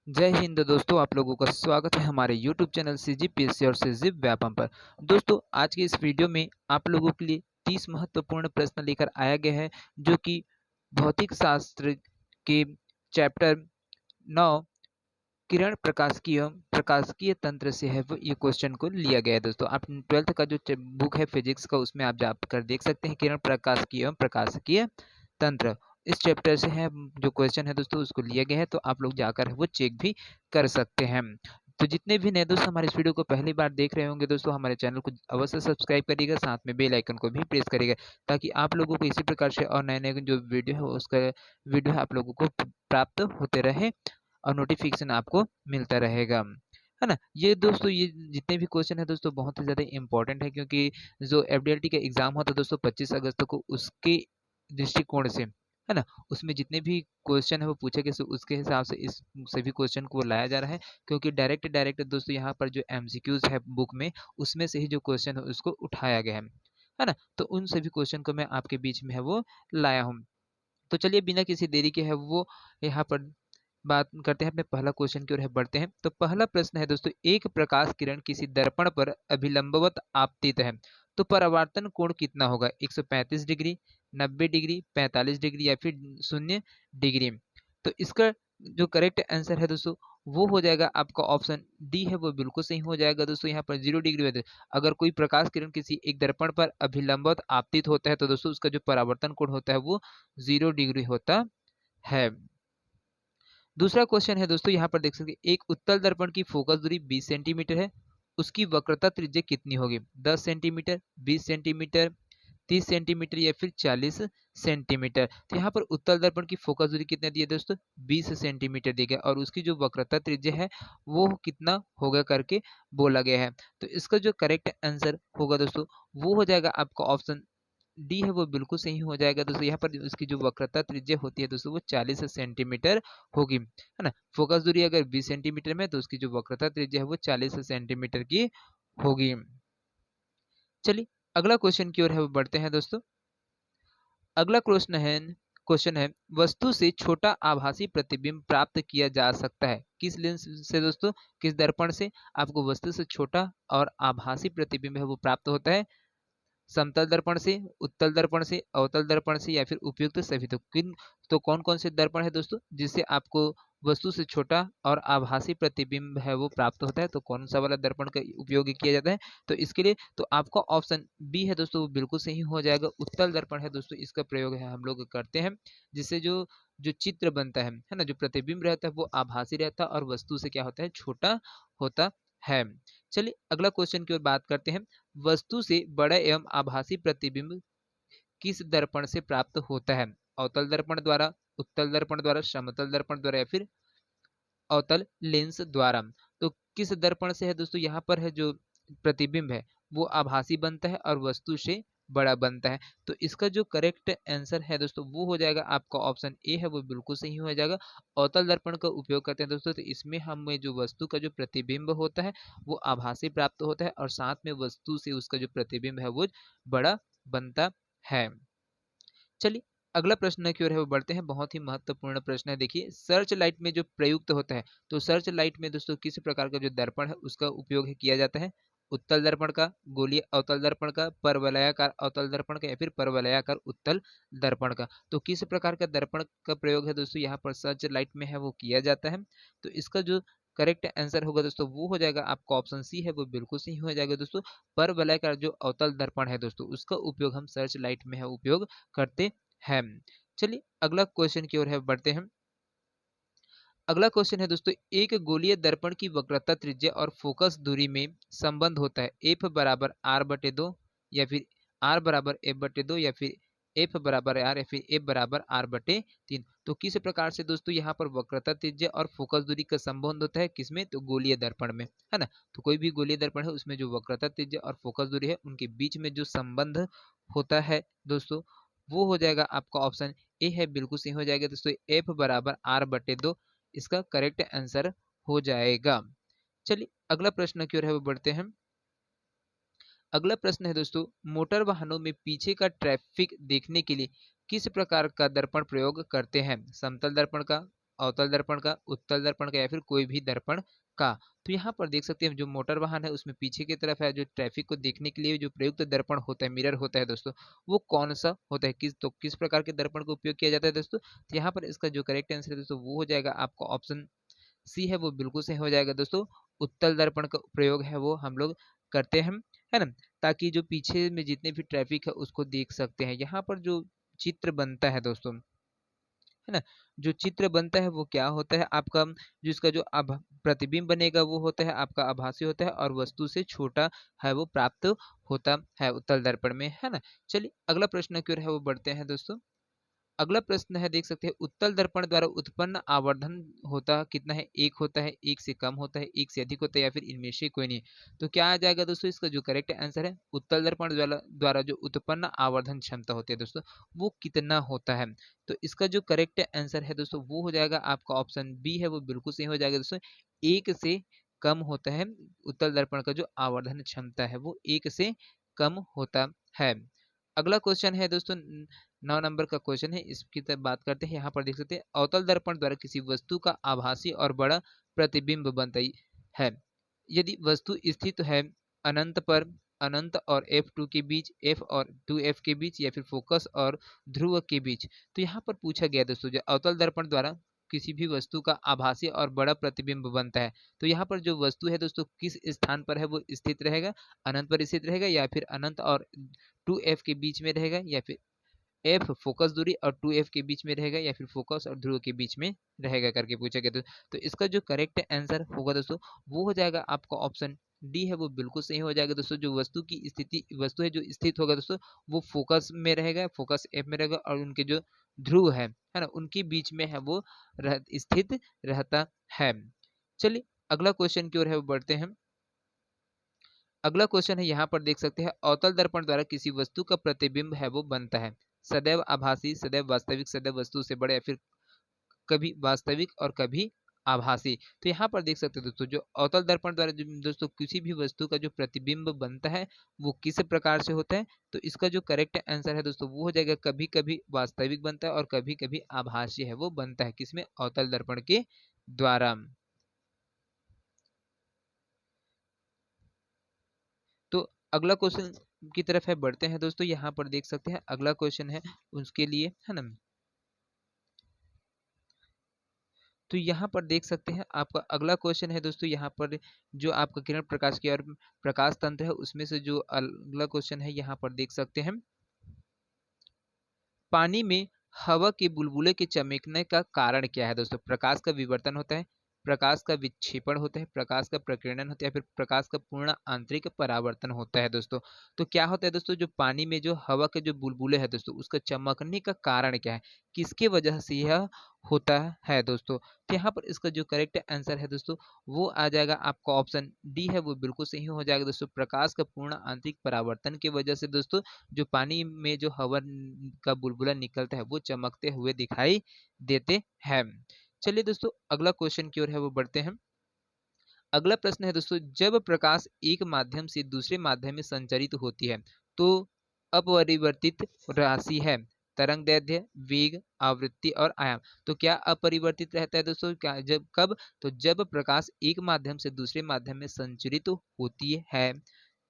जय हिंद दोस्तों, आप लोगों का स्वागत है हमारे यूट्यूब चैनल सीजीपीएससी और सीजी व्यापम पर। दोस्तों, आज की इस वीडियो में आप लोगों के लिए 30 महत्वपूर्ण प्रश्न लेकर आया गया है, जो कि भौतिक शास्त्र के चैप्टर 9 किरण प्रकाशिकीय तंत्र से है वो ये क्वेश्चन को लिया गया है। दोस्तों, आप 12th का जो बुक है फिजिक्स का, उसमें आप जाकर देख सकते हैं किरण प्रकाशिकीय तंत्र। इस चैप्टर से है जो क्वेश्चन है दोस्तों, उसको लिया गया है, तो आप लोग जाकर वो चेक भी कर सकते हैं। तो जितने भी नए दोस्त हमारे इस वीडियो को पहली बार देख रहे होंगे दोस्तों, हमारे चैनल को अवश्य सब्सक्राइब करिएगा, साथ में बेल आइकन को भी प्रेस करिएगा, ताकि आप लोगों को इसी प्रकार से और नए नए जो वीडियो है उसका वीडियो है आप लोगों को प्राप्त होते रहे और नोटिफिकेशन आपको मिलता रहेगा, है ना। ये दोस्तों, ये जितने भी क्वेश्चन है दोस्तों बहुत ही ज़्यादा इंपॉर्टेंट है, क्योंकि जो एफडीएलटी का एग्जाम होता है दोस्तों 25 अगस्त को, उसके दृष्टिकोण से, है ना, उसमें जितने भी क्वेश्चन है वो पूछे गए, उसके हिसाब से इस सभी क्वेश्चन को लाया जा रहा है, क्योंकि डायरेक्ट दोस्तों यहाँ पर जो एमसीक्यूज है बुक में, उसमें से ही जो क्वेश्चन है उसको उठाया गया है ना। तो उन सभी क्वेश्चन को मैं आपके बीच में है वो लाया हूँ। तो चलिए बिना किसी देरी के है वो यहाँ पर बात करते हैं, अपने पहला क्वेश्चन की ओर है बढ़ते हैं। तो पहला प्रश्न है दोस्तों, एक प्रकाश किरण किसी दर्पण पर अभिलंबवत आपतित है, तो परावर्तन कोण कितना होगा? 135 डिग्री, 90 डिग्री, 45 डिग्री या फिर 0 डिग्री। तो इसका जो करेक्ट आंसर है दोस्तों, वो हो जाएगा आपका ऑप्शन डी है वो बिल्कुल सही हो जाएगा दोस्तों। यहाँ पर 0 डिग्री होता है। अगर कोई प्रकाश किरण किसी एक दर्पण पर अभिलंबवत आपतित होता है, तो दोस्तों उसका जो परावर्तन कोण होता है वो 0 डिग्री होता है। दूसरा क्वेश्चन है दोस्तों, यहाँ पर देख सकते हैं, एक उत्तल दर्पण की फोकस दूरी 20 सेंटीमीटर है, उसकी वक्रता त्रिज्या कितनी होगी? 10 सेंटीमीटर, 20 सेंटीमीटर, 30 सेंटीमीटर या फिर 40 सेंटीमीटर। तो यहाँ पर उत्तल दर्पण की फोकस दूरी कितने दी है दोस्तों? 20 सेंटीमीटर दी गया, और उसकी जो वक्रता त्रिज्या है वो कितना होगा करके बोला गया है। तो इसका जो करेक्ट आंसर होगा दोस्तों, वो हो जाएगा आपका ऑप्शन डी है वो बिल्कुल सही हो जाएगा दोस्तों। यहाँ पर उसकी जो वक्रता त्रिज्या होती है दोस्तों, वो 40 सेंटीमीटर होगी, है ना। फोकस दूरी अगर 20 सेंटीमीटर में, तो उसकी जो वक्रता त्रिज्या है वो 40 सेंटीमीटर की होगी। चलिए अगला क्वेश्चन की ओर है वो बढ़ते हैं दोस्तों। अगला क्वेश्चन है, वस्तु से छोटा आभासी प्रतिबिंब प्राप्त किया जा सकता है किस लेंस से दोस्तों? किस दर्पण से आपको वस्तु से छोटा और आभासी प्रतिबिंब है वो प्राप्त होता है? समतल दर्पण से, उत्तल दर्पण से, अवतल दर्पण से या फिर उपयुक्त सभी। तो कौन कौन से दर्पण है दोस्तों जिससे आपको वस्तु से छोटा और आभासी प्रतिबिंब है वो प्राप्त होता है? तो कौन सा वाला दर्पण का उपयोग किया जाता है? तो इसके लिए तो आपका ऑप्शन बी है दोस्तों, वो बिल्कुल सही हो जाएगा। उत्तल दर्पण है दोस्तों, इसका प्रयोग है हम लोग करते हैं, जिससे जो जो चित्र बनता है ना, जो प्रतिबिंब रहता है वो आभासी रहता है और वस्तु से क्या होता है? छोटा होता है। चलिए अगला क्वेश्चन की ओर बात करते हैं। वस्तु से बड़ा एवं आभासी प्रतिबिंब किस दर्पण से प्राप्त होता है? अवतल दर्पण द्वारा, उत्तल दर्पण द्वारा, समतल दर्पण द्वारा या फिर अवतल लेंस द्वारा। तो किस दर्पण से है दोस्तों? यहाँ पर है जो प्रतिबिंब है वो आभासी बनता है और वस्तु से बड़ा बनता है। तो इसका जो करेक्ट आंसर है दोस्तों, वो हो जाएगा आपका ऑप्शन ए है वो बिल्कुल सही हो जाएगा। अवतल दर्पण का उपयोग करते हैं दोस्तों, तो इसमें हमें जो वस्तु का जो प्रतिबिंब होता है वो आभासी प्राप्त होता है, और साथ में वस्तु से उसका जो प्रतिबिंब है वो बड़ा बनता है। चलिए अगला प्रश्न की ओर है वो बढ़ते हैं। बहुत ही महत्वपूर्ण प्रश्न है। देखिए, सर्च लाइट में जो प्रयुक्त होता है, तो सर्च लाइट में दोस्तों किस प्रकार का जो दर्पण है उसका उपयोग किया जाता है? उत्तल दर्पण का, गोलीय अवतल दर्पण का, परवलयाकार अवतल दर्पण का या फिर परवलयाकार उत्तल दर्पण का। तो किस प्रकार का दर्पण का प्रयोग है दोस्तों यहाँ पर सर्च लाइट में है वो किया जाता है? तो इसका जो करेक्ट आंसर होगा दोस्तों, वो हो जाएगा आपका ऑप्शन सी है वो बिल्कुल सही हो जाएगा दोस्तों। परवलयाकार जो अवतल दर्पण है दोस्तों, उसका उपयोग हम सर्च लाइट में है उपयोग करते है। चलिए अगला क्वेश्चन की ओर है बढ़ते हैं। अगला क्वेश्चन है दोस्तों, एक गोलीय दर्पण की वक्रता त्रिज्या और फोकस दूरी में संबंध होता है एफ बराबर आर बटे दो, या फिर आर बराबर एफ बटे दो, या फिर एफ बराबर आर, या फिर एफ बराबर आर बटे तीन। तो किस प्रकार से दोस्तों यहाँ पर वक्रता त्रिज्या और फोकस दूरी का संबंध होता है? किसमें? तो गोलीय दर्पण में, है ना। तो कोई भी गोलीय दर्पण है उसमें जो वक्रता त्रिज्या और फोकस दूरी है उनके बीच में जो संबंध होता है दोस्तों, वो हो जाएगा आपका ऑप्शन ए है बिल्कुल सही हो जाएगा दोस्तों। एफ बराबर आर बटे दो इसका करेक्ट आंसर हो जाएगा। चलिए अगला प्रश्न की ओर है वो बढ़ते हैं। अगला प्रश्न है दोस्तों, मोटर वाहनों में पीछे का ट्रैफिक देखने के लिए किस प्रकार का दर्पण प्रयोग करते हैं? समतल दर्पण का, अवतल दर्पण का, उत्तल दर्पण का या फिर कोई भी दर्पण का। तो यहाँ पर देख सकते हैं जो मोटर वाहन है उसमें पीछे की तरफ है, जो ट्रैफिक को देखने के लिए जो प्रयुक्त दर्पण होता है, मिरर होता है दोस्तों, वो कौन सा होता है, किस प्रकार के दर्पण का उपयोग किया जाता है दोस्तों। तो यहाँ पर इसका जो करेक्ट आंसर है दोस्तों वो हो जाएगा आपका ऑप्शन सी है, वो बिल्कुल सही हो जाएगा दोस्तों। उत्तल दर्पण का प्रयोग है वो हम लोग करते हैं, है ना, ताकि जो पीछे में जितने भी ट्रैफिक है उसको देख सकते हैं। यहाँ पर जो चित्र बनता है दोस्तों, है ना, जो चित्र बनता है वो क्या होता है आपका, जो इसका जो प्रतिबिंब बनेगा वो होता है आपका आभासी होता है, और वस्तु से छोटा है वो प्राप्त होता है उत्तल दर्पण में, है ना। चलिए अगला प्रश्न की ओर है वो बढ़ते हैं दोस्तों। अगला प्रश्न है, देख सकते हैं उत्तल दर्पण द्वारा उत्पन्न आवर्धन होता कितना है, एक होता है, एक से कम होता है, एक से अधिक होता है, या फिर इनमें से कोई नहीं। तो क्या आ जाएगा दोस्तों, इसका जो करेक्ट आंसर है, उत्तल दर्पण द्वारा जो उत्पन्न आवर्धन क्षमता होती है दोस्तों वो कितना होता है। तो इसका जो करेक्ट आंसर है दोस्तों वो हो जाएगा आपका ऑप्शन बी है, वो बिल्कुल सही हो जाएगा दोस्तों। एक से कम होता है, उत्तल दर्पण का जो आवर्धन क्षमता है वो एक से कम होता है। अगला क्वेश्चन है दोस्तों 9 नंबर का क्वेश्चन है, इसकी तरफ बात करते हैं। यहाँ पर देख सकते हैं अवतल दर्पण द्वारा किसी वस्तु का आभासी और बड़ा प्रतिबिंब बनता है यदि वस्तु स्थित है अनंत पर, अनंत और F2 के बीच, F और 2F के बीच, या फिर फोकस और ध्रुव के बीच। तो यहाँ पर पूछा गया दोस्तों जो अवतल दर्पण द्वारा किसी भी वस्तु का आभासी और बड़ा प्रतिबिंब बनता है, तो यहाँ पर जो वस्तु है दोस्तों किस स्थान पर है वो स्थित रहेगा, अनंत पर स्थित रहेगा, या फिर अनंत और 2F के बीच में रहेगा, या फिर एफ फोकस दूरी और 2F के बीच में रहेगा, या फिर फोकस और ध्रुव के बीच में रहेगा करके पूछा गया। तो इसका जो करेक्ट आंसर होगा दोस्तों वो हो जाएगा आपका ऑप्शन डी है, वो बिल्कुल सही हो जाएगा दोस्तों। जो वस्तु की स्थिति, वस्तु है जो स्थित होगा दोस्तों वो फोकस में रहेगा, फोकस एफ में रहेगा, और उनके जो ध्रुव है ना, उनके बीच में है वो स्थित रहता है। चलिए अगला क्वेश्चन की ओर है वो बढ़ते हैं। अगला क्वेश्चन है, यहाँ पर देख सकते हैं अवतल दर्पण द्वारा किसी वस्तु का प्रतिबिंब है वो बनता है सदैव आभासी, सदैव वास्तविक, सदैव वस्तु से बड़े, या फिर कभी वास्तविक और कभी आभासी। तो यहाँ पर देख सकते हैं दोस्तों जो अवतल दर्पण द्वारा जो दोस्तों किसी भी वस्तु का जो प्रतिबिंब बनता है वो किस प्रकार से होता है। तो इसका जो करेक्ट आंसर है दोस्तों वो हो जाएगा कभी कभी वास्तविक बनता है और कभी कभी आभासी है वो बनता है, किसमें, अवतल दर्पण के द्वारा। तो अगला क्वेश्चन की तरफ है बढ़ते हैं दोस्तों। यहाँ पर देख सकते हैं अगला क्वेश्चन है उसके लिए, है ना। तो यहाँ पर देख सकते हैं आपका अगला क्वेश्चन है दोस्तों, यहाँ पर जो आपका किरण प्रकाश की और प्रकाश तंत्र है उसमें से जो अगला क्वेश्चन है यहाँ पर देख सकते हैं पानी में हवा के बुलबुले के चमकने का कारण क्या है दोस्तों। प्रकाश का विवर्तन होता है, प्रकाश का विक्षेपण होता है, प्रकाश का प्रकीर्णन होता है, फिर प्रकाश का पूर्ण आंतरिक परावर्तन होता है दोस्तों। तो क्या होता है दोस्तों, जो पानी में जो हवा के जो बुलबुले हैं दोस्तों उसका चमकने का कारण क्या है, किसके वजह से यह होता है दोस्तों। तो यहाँ पर इसका जो करेक्ट आंसर है दोस्तों वो आ जाएगा आपका ऑप्शन डी है, वो बिल्कुल सही हो जाएगा दोस्तों। प्रकाश का पूर्ण आंतरिक परावर्तन की वजह से दोस्तों जो पानी में जो हवा का बुलबुला निकलता है वो चमकते हुए दिखाई देते हैं। चलिए दोस्तों अगला क्वेश्चन की ओर है वो बढ़ते हैं। अगला प्रश्न है दोस्तों, जब प्रकाश एक माध्यम से दूसरे माध्यम में संचरित होती है तो अपरिवर्तित राशि है तरंगदैर्ध्य, वेग, आवृत्ति और आयाम। तो क्या अपरिवर्तित रहता है दोस्तों, क्या जब कब, तो जब प्रकाश एक माध्यम से दूसरे माध्यम में संचरित होती है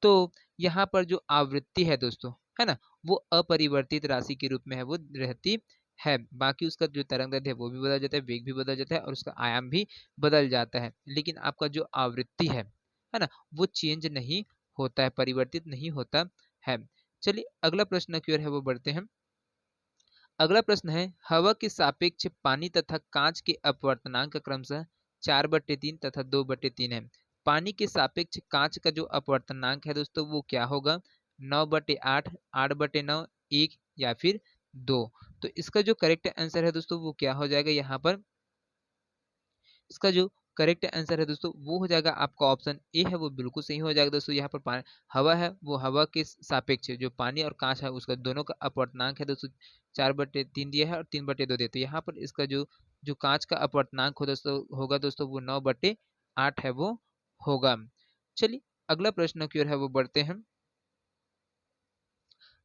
तो यहाँ पर जो आवृत्ति है दोस्तों, है ना, वो अपरिवर्तित राशि के रूप में है वो रहती है। बाकी उसका जो तरंगदैर्ध्य है वो भी बदल जाता है, वेग भी बदल जाता है, और उसका आयाम भी बदल जाता है, लेकिन आपका जो आवृत्ति है ना, वो चेंज नहीं होता है, परिवर्तित नहीं होता है। चलिए अगला प्रश्न की ओर है वो बढ़ते हैं। अगला प्रश्न है, हवा के सापेक्ष पानी तथा कांच के अपवर्तनांक क्रमशः 4/3 तथा 2/3 है। पानी के सापेक्ष कांच का जो अपवर्तनांक है दोस्तों वो क्या होगा, 9/8, 8/9, 1 या फिर 2। तो इसका जो करेक्ट आंसर है दोस्तों वो क्या हो जाएगा, यहाँ पर इसका जो करेक्ट आंसर है दोस्तों वो हो जाएगा आपका ऑप्शन ए है, वो बिल्कुल सही हो जाएगा दोस्तों। यहाँ पर पानी, हवा है वो हवा के सापेक्ष जो पानी और कांच है उसका दोनों का अपवर्तनांक है दोस्तों 4/3 दिया है और 3/2 दिया। तो यहाँ पर इसका जो जो कांच का अपवर्तनांक होगा दोस्तों वो 9/8 है वो होगा। चलिए अगला प्रश्न की ओर है वो बढ़ते हैं।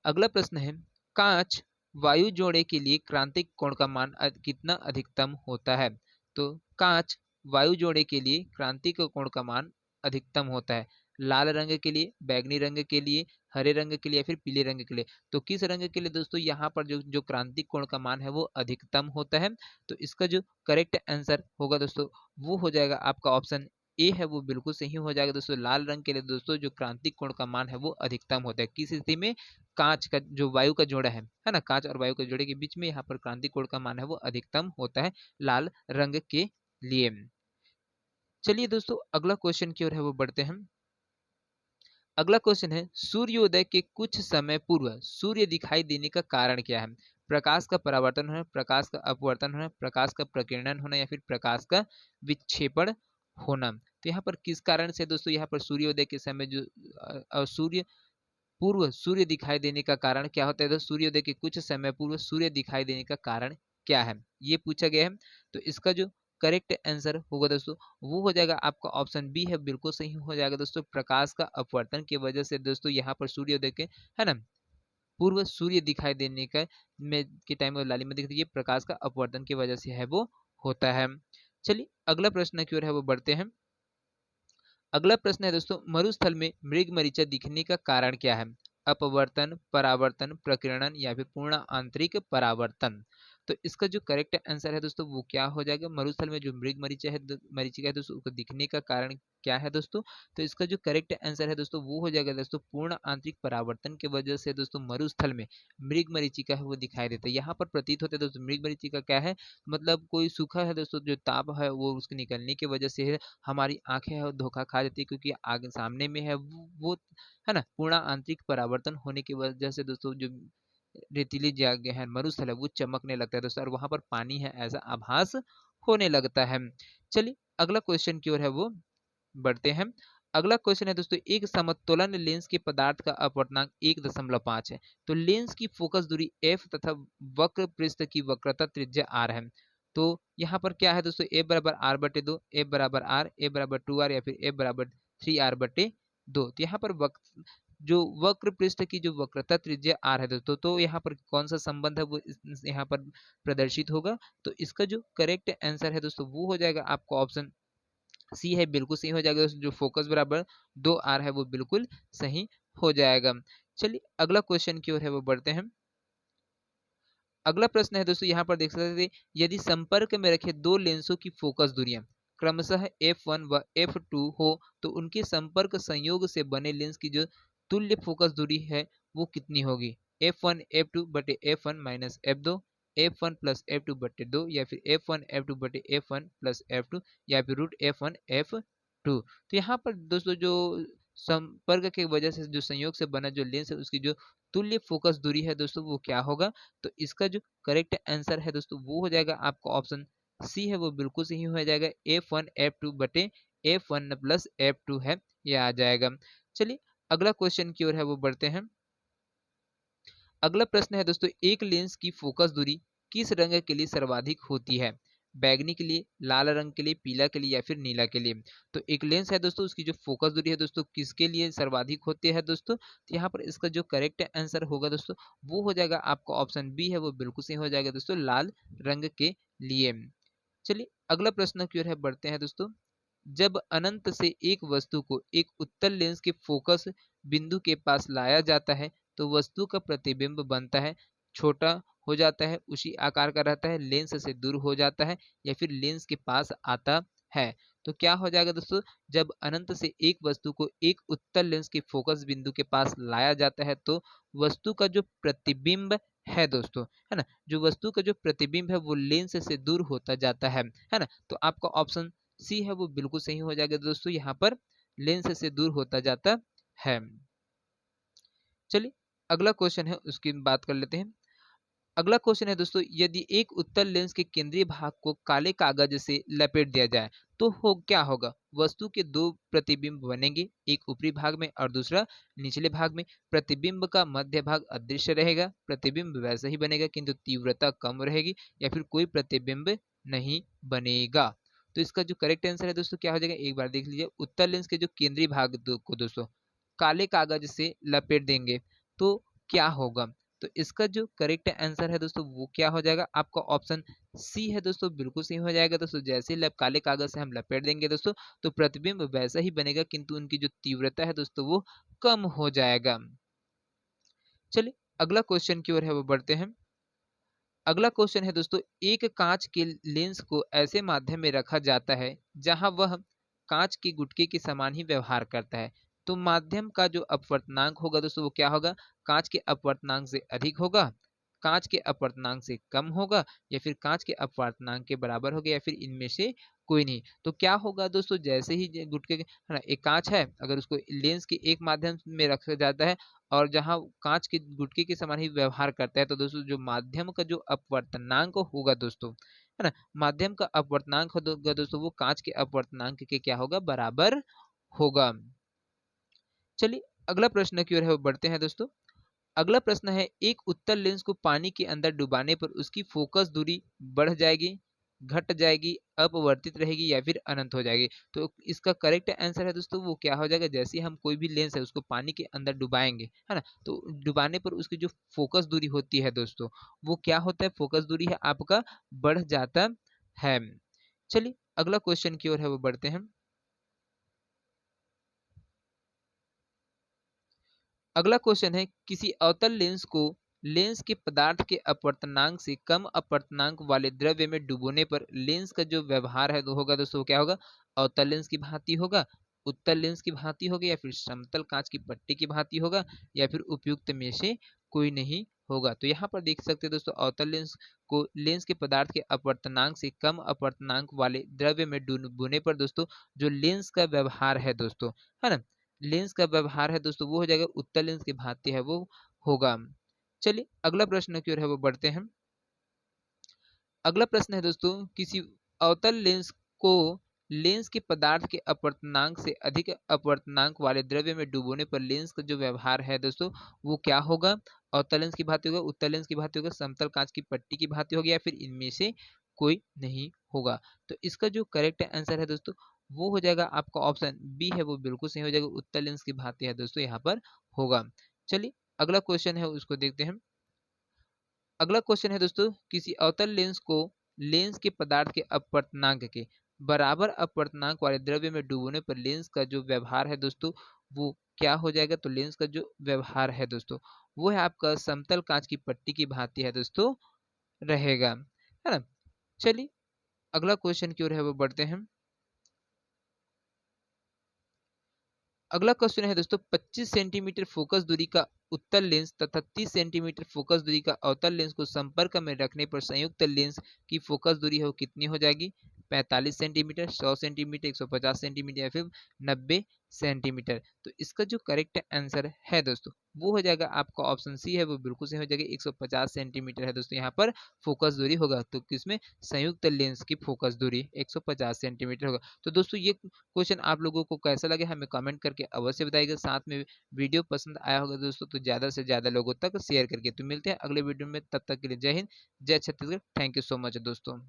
अगला प्रश्न है, कांच वायु जोड़े के लिए क्रांतिक कोण का मान कितना अधिकतम होता है। तो कांच वायु जोड़े के लिए क्रांतिक कोण का मान अधिकतम होता है। लाल रंग के लिए, बैंगनी रंग के लिए, हरे रंग के लिए या फिर पीले रंग के लिए। तो किस रंग के लिए दोस्तों यहाँ पर जो जो क्रांतिक कोण का मान है वो अधिकतम होता है। तो इसका जो करेक्ट आंसर होगा दोस्तों वो हो जाएगा आपका ऑप्शन ए है, वो बिल्कुल सही हो जाएगा दोस्तों। लाल रंग के लिए दोस्तों जो क्रांतिक कोण का मान है वो अधिकतम होता है। किस स्थिति में? कांच का जो वायु का जोड़ा है ना, कांच और वायु के जोड़े के बीच में यहाँ पर क्रांतिक कोण का मान है वो अधिकतम होता है लाल रंग के लिए। चलिए दोस्तों अगला क्वेश्चन की ओर है वो बढ़ते हैं। अगला क्वेश्चन है, सूर्योदय के कुछ समय पूर्व सूर्य दिखाई देने का कारण क्या है? प्रकाश का परावर्तन होना, प्रकाश का अपवर्तन होना, प्रकाश का प्रकीर्णन होना या फिर प्रकाश का विक्षेपण होना। तो यहाँ पर किस कारण से दोस्तों यहाँ पर सूर्योदय के समय जो सूर्य पूर्व सूर्य दिखाई देने का कारण क्या होता है? तो सूर्योदय के कुछ समय पूर्व सूर्य दिखाई देने का कारण क्या है, ये पूछा गया है। तो इसका जो करेक्ट आंसर होगा दोस्तों वो हो जाएगा आपका ऑप्शन बी है, बिल्कुल सही हो जाएगा दोस्तों। प्रकाश का अपवर्तन की वजह से दोस्तों यहाँ पर सूर्योदय के है ना पूर्व सूर्य दिखाई देने का में के टाइम लाली में दिखती है, प्रकाश का अपवर्तन की वजह से है वो होता है। चलिए अगला प्रश्न की ओर है वो बढ़ते हैं। अगला प्रश्न है दोस्तों, मरुस्थल में मृगमरीचा दिखने का कारण क्या है? अपवर्तन, परावर्तन, प्रकीर्णन या फिर पूर्ण आंतरिक परावर्तन। तो इसका जो करेक्ट आंसर है दोस्तों वो क्या हो जाएगा? मरुस्थल में जो मृगमरीचा है मरीचिका है दोस्तों उसको दिखने का कारण क्या है दोस्तों? तो इसका जो करेक्ट आंसर है दोस्तों वो हो जाएगा दोस्तों पूर्ण आंतरिक परावर्तन की वजह से दोस्तों मरुस्थल में मृगमरीचिका है वो दिखाई देता है। यहाँ पर प्रतीत होता है दोस्तों मृगमरीचिका क्या है, मतलब कोई सूखा है दोस्तों, जो ताप है वो उसके निकलने की वजह से हमारी आंखें है वो धोखा खा जाती है, क्योंकि आगे सामने में है वो है ना पूर्ण आंतरिक परावर्तन होने की वजह से दोस्तों जो रेतीली जगह है मरुस्थल है वो चमकने लगता है दोस्तों, और वहां पर पानी है ऐसा आभास होने लगता है। चलिए अगला क्वेश्चन की ओर है वो बढ़ते हैं। अगला क्वेश्चन है दोस्तों, एक समतोलन लेंस के पदार्थ का अपवर्तनांक 1.5 है। तो लेंस की फोकस दूरी f तथा वक्र पृष्ठ की वक्रता त्रिज्या r है। तो यहाँ पर क्या है दोस्तों, f बराबर r बटे 2, f बराबर r, f बराबर 2r या फिर f बराबर 3r बटे 2। तो यहाँ पर जो वक्र पृष्ठ की जो वक्रता त्रिज्या r है दोस्तों, तो यहाँ पर कौन सा संबंध है वो यहाँ पर प्रदर्शित होगा। तो इसका जो करेक्ट आंसर है दोस्तों वो हो जाएगा आपको ऑप्शन सी है, बिल्कुल सही हो जाएगा। जो फोकस बराबर 2r है वो बिल्कुल सही हो जाएगा। चलिए अगला क्वेश्चन की ओर है वो बढ़ते हैं। अगला प्रश्न है दोस्तों, यहाँ पर देख सकते थे, यदि संपर्क में रखे दो लेंसों की फोकस दूरियां क्रमशः f1 व f2 हो तो उनके संपर्क संयोग से बने लेंस की जो तुल्य फोकस दूरी है वो कितनी होगी? f1 f2 बटे f1 minus f2, f1 plus f2 बटे 2 या फिर f1 f2 बटे f1 प्लस f2 या फिर रूट f1 f2। तो यहाँ पर दोस्तों जो संपर्क के वजह से जो संयोग से बना जो लेंस है उसकी जो तुल्य फोकस दूरी है दोस्तों वो क्या होगा? तो इसका जो करेक्ट आंसर है दोस्तों वो हो जाएगा आपका ऑप्शन सी है, वो बिल्कुल सही हो जाएगा। f1 f2 बटे f1 प्लस f2 है, ये आ जाएगा। चलिए अगला क्वेश्चन की ओर है वो बढ़ते हैं। अगला प्रश्न है दोस्तों, एक लेंस की फोकस दूरी किस रंग के लिए सर्वाधिक होती है? बैगनी के लिए, लाल रंग के लिए, पीला के लिए या फिर नीला के लिए। तो एक लेंस है दोस्तों उसकी जो फोकस दूरी है दोस्तों किसके लिए सर्वाधिक होती है दोस्तों? तो यहाँ पर इसका जो करेक्ट आंसर होगा दोस्तों वो हो जाएगा आपका ऑप्शन बी है, वो बिल्कुल सही हो जाएगा दोस्तों लाल रंग के लिए। चलिए अगला प्रश्न की ओर है बढ़ते हैं दोस्तों। जब अनंत से एक वस्तु को एक उत्तल लेंस के फोकस बिंदु के पास लाया जाता है तो वस्तु का प्रतिबिंब बनता है, छोटा हो जाता है, उसी आकार का रहता है, लेंस से दूर हो जाता है या फिर लेंस के पास आता है। तो क्या हो जाएगा दोस्तों, जब अनंत से एक वस्तु को एक उत्तल लेंस के फोकस बिंदु के पास लाया जाता है तो वस्तु का जो प्रतिबिंब है दोस्तों, है ना, जो वस्तु का जो प्रतिबिंब है वो लेंस से दूर होता जाता है ना। तो आपका ऑप्शन सी है वो बिल्कुल सही हो जाएगा दोस्तों, यहाँ पर लेंस से दूर होता जाता है। चलिए अगला क्वेश्चन है उसकी बात कर लेते हैं। अगला क्वेश्चन है दोस्तों, यदि एक उत्तल लेंस के केंद्रीय भाग को काले कागज से लपेट दिया जाए तो हो क्या होगा? वस्तु के दो प्रतिबिंब बनेंगे, एक ऊपरी भाग में और दूसरा निचले भाग में। प्रतिबिंब का मध्य भाग अदृश्य रहेगा, प्रतिबिंब वैसा ही बनेगा किंतु तीव्रता कम रहेगी या फिर कोई प्रतिबिंब नहीं बनेगा। तो इसका जो करेक्ट आंसर है दोस्तों क्या हो जाएगा, एक बार देख लीजिए। उत्तल लेंस के जो केंद्रीय भाग को दोस्तों काले कागज से लपेट देंगे तो क्या होगा? तो इसका जो करेक्ट आंसर है दोस्तों वो क्या हो जाएगा, आपका ऑप्शन सी है दोस्तों, बिल्कुल सही हो जाएगा दोस्तों। जैसे ही काले कागज से हम लपेट देंगे दोस्तों, तो प्रतिबिंब वैसा ही बनेगा, किंतु उनकी जो तीव्रता है दोस्तों वो कम हो जाएगा। चलिए अगला क्वेश्चन की ओर है वो बढ़ते हैं। अगला क्वेश्चन है दोस्तों, एक कांच के लेंस को ऐसे माध्यम में रखा जाता है जहां वह कांच के गुटके के समान ही व्यवहार करता है, तो माध्यम का जो अपवर्तनांक होगा दोस्तों वो क्या होगा, कांच के अपवर्तनांक से अधिक होगा, कांच के अपवर्तनांक से कम होगा, या फिर कांच के अपवर्तनांक के बराबर होगा, या फिर इनमें से कोई नहीं। तो क्या होगा दोस्तों, जैसे ही गुटके है ना, एक कांच है, अगर उसको लेंस के एक माध्यम में रखा जाता है और जहां कांच के गुटके के समान ही व्यवहार करता है, तो दोस्तों जो माध्यम का जो अपवर्तनांक होगा दोस्तों, है ना, माध्यम का अपवर्तनांक होगा दोस्तों वो कांच के अपवर्तनांक के क्या होगा, बराबर होगा। चलिए अगला प्रश्न की ओर है वो बढ़ते हैं दोस्तों। अगला प्रश्न है, एक उत्तल लेंस को पानी के अंदर डुबाने पर उसकी फोकस दूरी बढ़ जाएगी, घट जाएगी, अपवर्तित रहेगी, या फिर अनंत हो जाएगी। तो इसका करेक्ट आंसर है दोस्तों वो क्या हो जाएगा, जैसे हम कोई भी लेंस है उसको पानी के अंदर डुबाएंगे, है ना, तो डुबाने पर उसकी जो फोकस दूरी होती है दोस्तों वो क्या होता है, फोकस दूरी है आपका बढ़ जाता है। चलिए अगला क्वेश्चन की ओर है वो बढ़ते हैं। अगला क्वेश्चन है, किसी अवतल लेंस को लेंस के पदार्थ के अपवर्तनांक से कम अपवर्तनांक वाले द्रव्य में डुबोने पर लेंस का जो व्यवहार है तो होगा दोस्तों क्या होगा, अवतल लेंस की भांति होगा, उत्तल लेंस की भांति होगा, या फिर समतल कांच की पट्टी की भांति होगा, या फिर उपयुक्त में से कोई नहीं होगा। तो यहाँ पर देख सकते हैं दोस्तों, अवतल लेंस को लेंस के पदार्थ के अपवर्तनांक से कम अपवर्तनांक वाले द्रव्य में डुबोने पर दोस्तों जो लेंस का व्यवहार है दोस्तों, है ना, लेंस का व्यवहार है दोस्तों वो हो जाएगा उत्तल लेंस की भांति है वो होगा। चलिए अगला प्रश्न की ओर है वो बढ़ते हैं। अगला प्रश्न है दोस्तों, किसी अवतल लेंस को लेंस के पदार्थ के अपवर्तनांक से अधिक अपवर्तनांक वाले द्रव्य में डुबोने पर लेंस का जो व्यवहार है दोस्तों वो क्या होगा, अवतल लेंस की भांति होगा, उत्तल लेंस की भांति होगा, समतल कांच की पट्टी की भांति होगी, या फिर इनमें से कोई नहीं होगा। तो इसका जो करेक्ट आंसर है दोस्तों वो हो जाएगा आपका ऑप्शन बी है वो बिल्कुल सही हो जाएगा, उत्तल लेंस की भांति है दोस्तों यहाँ पर होगा। चलिए अगला क्वेश्चन है उसको देखते हैं। अगला क्वेश्चन है दोस्तों, किसी अवतल लेंस को लेंस के पदार्थ के अपवर्तनांक के बराबर अपवर्तनांक वाले द्रव्य में डुबोने पर लेंस का जो व्यवहार है दोस्तों वो क्या हो जाएगा, तो लेंस का जो व्यवहार है दोस्तों वो है आपका समतल कांच की पट्टी की भांति है दोस्तों रहेगा, है ना। चलिए अगला क्वेश्चन की ओर है वो बढ़ते हैं। अगला क्वेश्चन है दोस्तों, 25 सेंटीमीटर फोकस दूरी का उत्तल लेंस तथा 30 सेंटीमीटर फोकस दूरी का अवतल लेंस को संपर्क में रखने पर संयुक्त लेंस की फोकस दूरी है वो कितनी हो जाएगी, 45 सेंटीमीटर, 100 सेंटीमीटर, 150 सेंटीमीटर, या फिर 90 सेंटीमीटर। तो इसका जो करेक्ट आंसर है दोस्तों वो हो जाएगा आपका ऑप्शन सी है वो बिल्कुल सही हो जाएगा, 150 सेंटीमीटर है दोस्तों यहाँ पर फोकस दूरी होगा। तो किसमें, संयुक्त लेंस की फोकस दूरी 150 सेंटीमीटर होगा। तो दोस्तों ये क्वेश्चन आप लोगों को कैसा लगे हमें कमेंट करके अवश्य बताइएगा। साथ में वीडियो पसंद आया होगा दोस्तों तो ज़्यादा से ज़्यादा लोगों तक शेयर करके। तो मिलते हैं अगले वीडियो में, तब तक के लिए जय हिंद, जय Chhattisgarh. Thank you so much दोस्तों।